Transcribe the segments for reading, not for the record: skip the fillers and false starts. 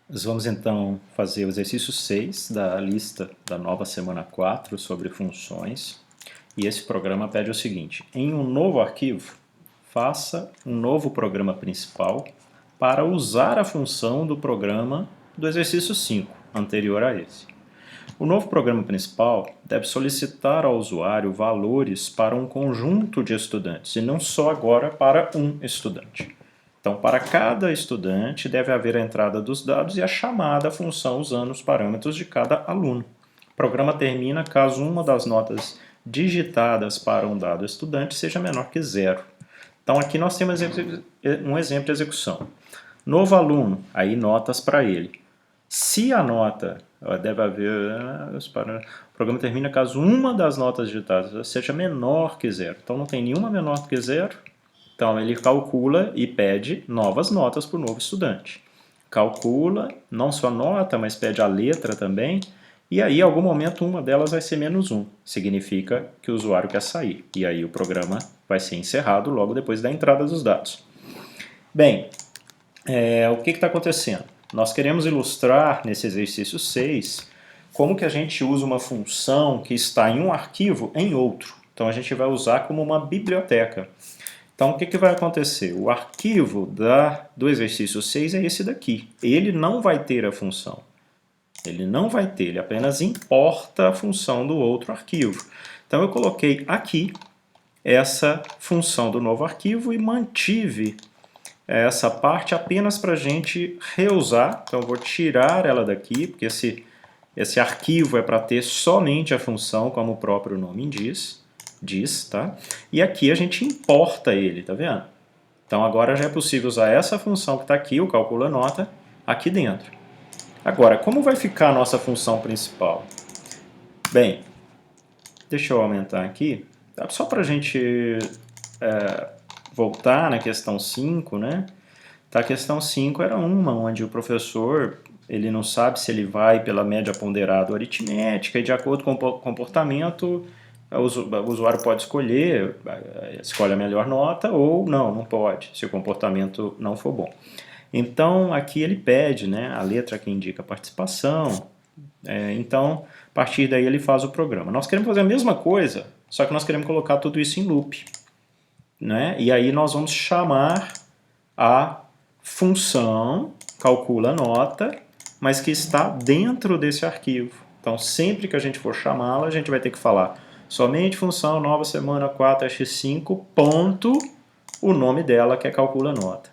Nós vamos então fazer o exercício 6 da lista da nova semana 4 sobre funções. E esse programa pede o seguinte: em um novo arquivo, faça um novo programa principal para usar a função do programa do exercício 5, anterior a esse. O novo programa principal deve solicitar ao usuário valores para um conjunto de estudantes, e não só agora para um estudante. Então, para cada estudante, deve haver a entrada dos dados e a chamada à função usando os parâmetros de cada aluno. O programa termina caso uma das notas digitadas para um dado estudante seja menor que zero. Então, aqui nós temos um exemplo de execução. Novo aluno, aí notas para ele. Se a nota, deve haver, o programa termina caso uma das notas digitadas seja menor que zero. Então, não tem nenhuma menor que zero. Então, ele calcula e pede novas notas para o novo estudante. Calcula, não só nota, mas pede a letra também. E aí, em algum momento, uma delas vai ser menos 1. Significa que o usuário quer sair. E aí o programa vai ser encerrado logo depois da entrada dos dados. Bem, o que está acontecendo? Nós queremos ilustrar nesse exercício 6 como que a gente usa uma função que está em um arquivo em outro. Então, a gente vai usar como uma biblioteca. Então, o que vai acontecer? O arquivo do exercício 6 é esse daqui. Ele não vai ter a função. Ele não vai ter, ele apenas importa a função do outro arquivo. Então, eu coloquei aqui essa função do novo arquivo e mantive essa parte apenas para a gente reusar. Então, eu vou tirar ela daqui, porque esse arquivo é para ter somente a função, como o próprio nome diz, tá? E aqui a gente importa ele, tá vendo? Então agora já é possível usar essa função que está aqui, o calcula nota, aqui dentro. Agora, como vai ficar a nossa função principal? Bem, deixa eu aumentar aqui, só para a gente voltar na questão 5, né? Tá, a questão 5 era uma onde o professor ele não sabe se ele vai pela média ponderada ou aritmética, e de acordo com o comportamento, o usuário pode escolher, escolhe a melhor nota, ou não pode, se o comportamento não for bom. Então, aqui ele pede, né, a letra que indica a participação, então, a partir daí ele faz o programa. Nós queremos fazer a mesma coisa, só que nós queremos colocar tudo isso em loop, né? E aí nós vamos chamar a função calcula nota, mas que está dentro desse arquivo. Então, sempre que a gente for chamá-la, a gente vai ter que falar somente função nova semana 4x5, ponto, o nome dela que é calcula nota.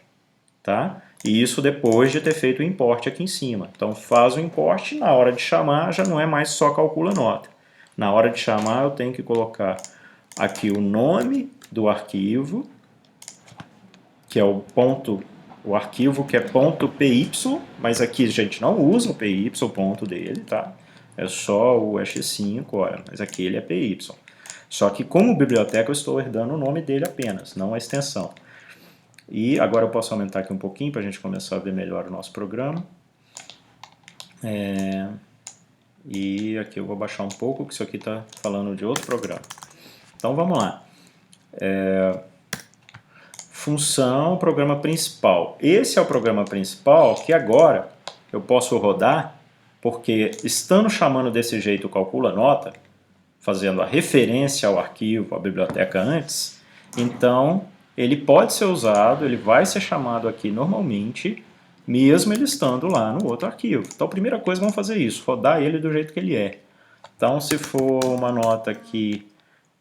Tá? E isso depois de ter feito o import aqui em cima. Então, faz o import, na hora de chamar já não é mais só calcula nota. Na hora de chamar eu tenho que colocar aqui o nome do arquivo, que é o arquivo que é .py, mas aqui a gente não usa o py, ponto dele, tá? É só o x5, olha, mas aqui ele é py. Só que como biblioteca eu estou herdando o nome dele apenas, não a extensão. E agora eu posso aumentar aqui um pouquinho para a gente começar a ver melhor o nosso programa. E aqui eu vou baixar um pouco, que isso aqui está falando de outro programa. Então vamos lá. Função, programa principal. Esse é o programa principal que agora eu posso rodar, porque estando chamando desse jeito o calcula nota, fazendo a referência ao arquivo, à biblioteca antes, então ele pode ser usado, ele vai ser chamado aqui normalmente, mesmo ele estando lá no outro arquivo. Então a primeira coisa, vamos fazer isso, rodar ele do jeito que ele é. Então se for uma nota aqui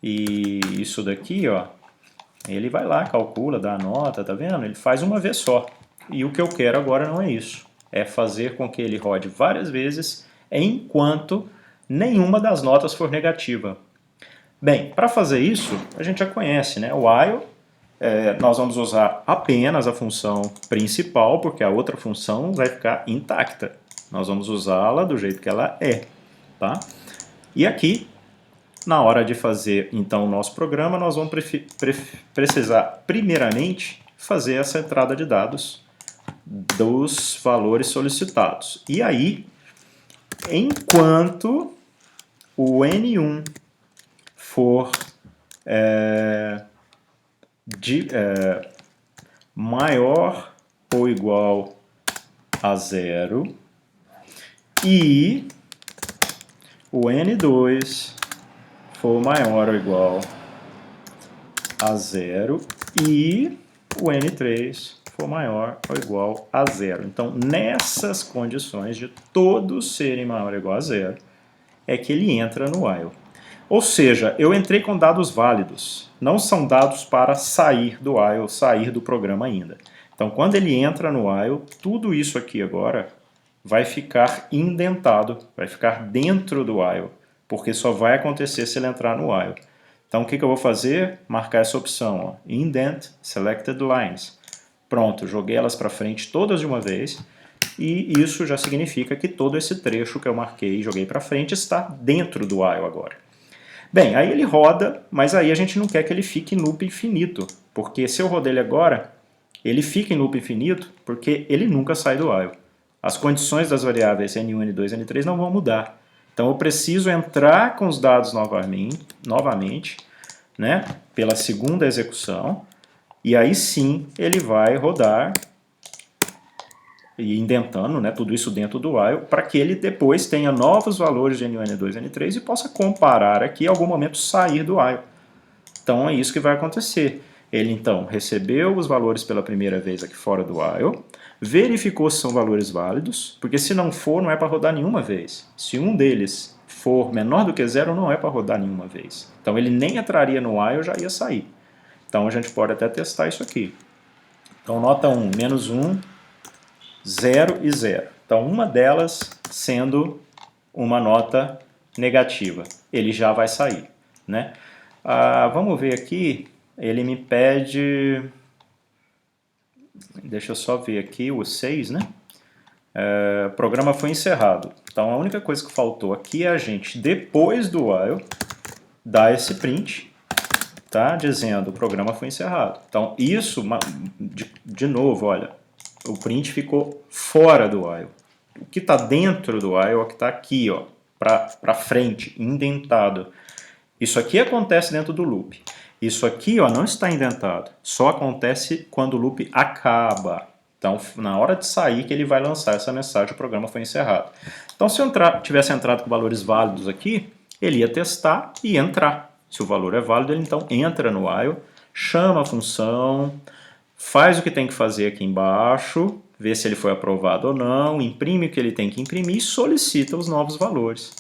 e isso daqui, ó, ele vai lá, calcula, dá a nota, tá vendo? Ele faz uma vez só. E o que eu quero agora não é isso. É fazer com que ele rode várias vezes enquanto nenhuma das notas for negativa. Bem, para fazer isso, a gente já conhece, né? O while, nós vamos usar apenas a função principal, porque a outra função vai ficar intacta. Nós vamos usá-la do jeito que ela é, tá? E aqui, na hora de fazer, então, o nosso programa, nós vamos precisar, primeiramente, fazer essa entrada de dados dos valores solicitados. E aí, enquanto o N1 for maior ou igual a zero, e o N2 for maior ou igual a 0 e o N3 for maior ou igual a 0. Então, nessas condições de todos serem maior ou igual a 0, é que ele entra no while. Ou seja, eu entrei com dados válidos, não são dados para sair do while, sair do programa ainda. Então, quando ele entra no while, tudo isso aqui agora vai ficar indentado, vai ficar dentro do while, porque só vai acontecer se ele entrar no while. Então, o que eu vou fazer? Marcar essa opção, ó, Indent Selected Lines. Pronto, joguei elas para frente todas de uma vez, e isso já significa que todo esse trecho que eu marquei e joguei para frente está dentro do while agora. Bem, aí ele roda, mas aí a gente não quer que ele fique em loop infinito, porque se eu rodar ele agora, ele fica em loop infinito porque ele nunca sai do while. As condições das variáveis N1, N2 e N3 não vão mudar. Então eu preciso entrar com os dados novamente, né, pela segunda execução, e aí sim ele vai rodar e indentando, né, tudo isso dentro do while, para que ele depois tenha novos valores de N1, N2 e N3 e possa comparar aqui e em algum momento sair do while. Então é isso que vai acontecer. Ele então recebeu os valores pela primeira vez aqui fora do while, verificou se são valores válidos, porque se não for, não é para rodar nenhuma vez. Se um deles for menor do que 0, não é para rodar nenhuma vez. Então ele nem entraria no while, já ia sair. Então a gente pode até testar isso aqui. Então nota 1, menos 1, 0 e 0. Então uma delas sendo uma nota negativa. Ele já vai sair, né? Vamos ver aqui, ele me pede, deixa eu só ver aqui, o 6, né? O programa foi encerrado. Então a única coisa que faltou aqui é a gente, depois do while, dar esse print, tá? Dizendo o programa foi encerrado. Então isso, de novo, olha, o print ficou fora do while. O que está dentro do while é o que está aqui, ó, para frente, indentado. Isso aqui acontece dentro do loop. Isso aqui, ó, não está indentado. Só acontece quando o loop acaba. Então, na hora de sair que ele vai lançar essa mensagem, o programa foi encerrado. Então, se eu tivesse entrado com valores válidos aqui, ele ia testar e entrar. Se o valor é válido, ele então entra no while, chama a função, faz o que tem que fazer aqui embaixo, vê se ele foi aprovado ou não, imprime o que ele tem que imprimir e solicita os novos valores,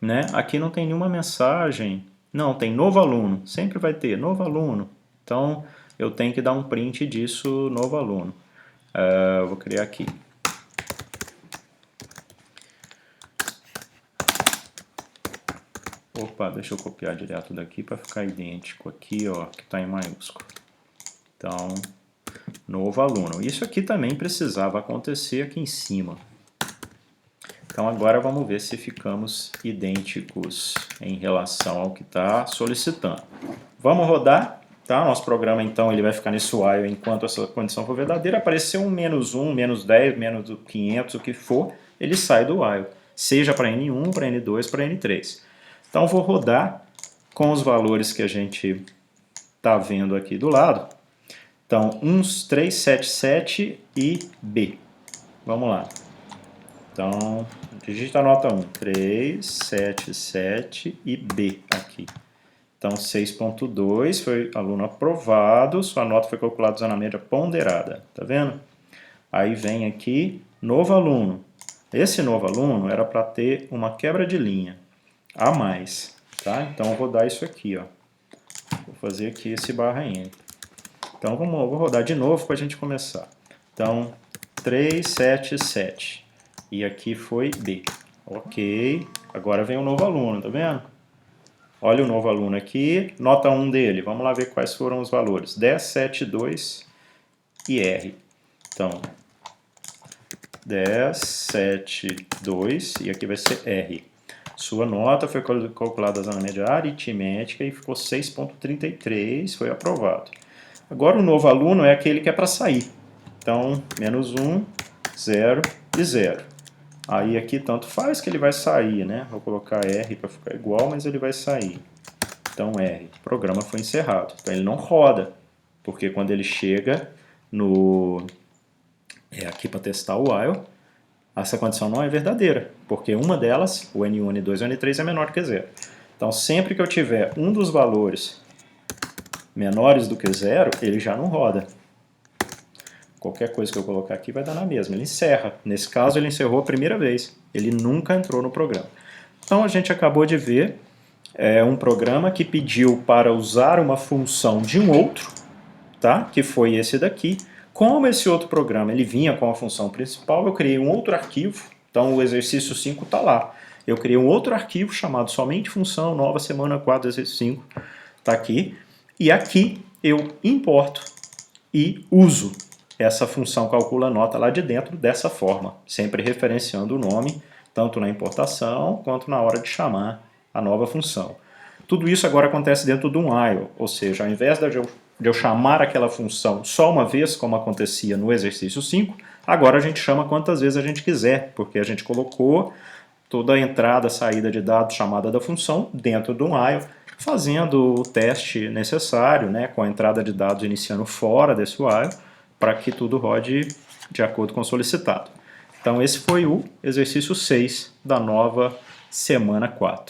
né? Aqui não tem nenhuma mensagem. Não, tem novo aluno, sempre vai ter novo aluno. Então, eu tenho que dar um print disso, novo aluno. Vou criar aqui. Opa, deixa eu copiar direto daqui para ficar idêntico aqui, ó, que está em maiúsculo. Então, novo aluno. Isso aqui também precisava acontecer aqui em cima. Então agora vamos ver se ficamos idênticos em relação ao que está solicitando. Vamos rodar, tá? Nosso programa então ele vai ficar nesse while enquanto essa condição for verdadeira. Aparecer um menos 1, menos 10, menos 500, o que for, ele sai do while. Seja para N1, para N2, para N3. Então vou rodar com os valores que a gente está vendo aqui do lado. Então 1, 3, 7, 7 e B. Vamos lá. Então, digita a nota 1, 3, 7, 7 e B aqui. Então, 6.2 foi aluno aprovado, sua nota foi calculada usando a média ponderada, tá vendo? Aí vem aqui, novo aluno. Esse novo aluno era para ter uma quebra de linha a mais, tá? Então, eu vou dar isso aqui, ó. Vou fazer aqui esse barra N. Então, vou rodar de novo para a gente começar. Então, 3, 7, 7. E aqui foi B. Ok. Agora vem o novo aluno, tá vendo? Olha o novo aluno aqui. Nota 1 dele. Vamos lá ver quais foram os valores. 10, 7, 2 e R. Então, 10, 7, 2 e aqui vai ser R. Sua nota foi calculada usando a média aritmética e ficou 6.33. Foi aprovado. Agora o novo aluno é aquele que é para sair. Então, menos 1, 0 e 0. Aí aqui tanto faz que ele vai sair, né? Vou colocar R para ficar igual, mas ele vai sair. Então R, o programa foi encerrado. Então ele não roda, porque quando ele chega no aqui para testar o while, essa condição não é verdadeira, porque uma delas, o N1, N2 ou N3, é menor que zero. Então, sempre que eu tiver um dos valores menores do que zero, ele já não roda. Qualquer coisa que eu colocar aqui vai dar na mesma. Ele encerra. Nesse caso, ele encerrou a primeira vez. Ele nunca entrou no programa. Então, a gente acabou de ver um programa que pediu para usar uma função de um outro, tá? Que foi esse daqui. Como esse outro programa ele vinha com a função principal, eu criei um outro arquivo. Então, o exercício 5 está lá. Eu criei um outro arquivo chamado somente função, nova semana 4, exercício 5. Está aqui. E aqui eu importo e uso essa função calcula nota lá de dentro dessa forma, sempre referenciando o nome, tanto na importação quanto na hora de chamar a nova função. Tudo isso agora acontece dentro de um while, ou seja, ao invés de eu chamar aquela função só uma vez, como acontecia no exercício 5, agora a gente chama quantas vezes a gente quiser, porque a gente colocou toda a entrada, saída de dados, chamada da função dentro de um while, fazendo o teste necessário, né, com a entrada de dados iniciando fora desse while, para que tudo rode de acordo com o solicitado. Então esse foi o exercício 6 da nova semana 4.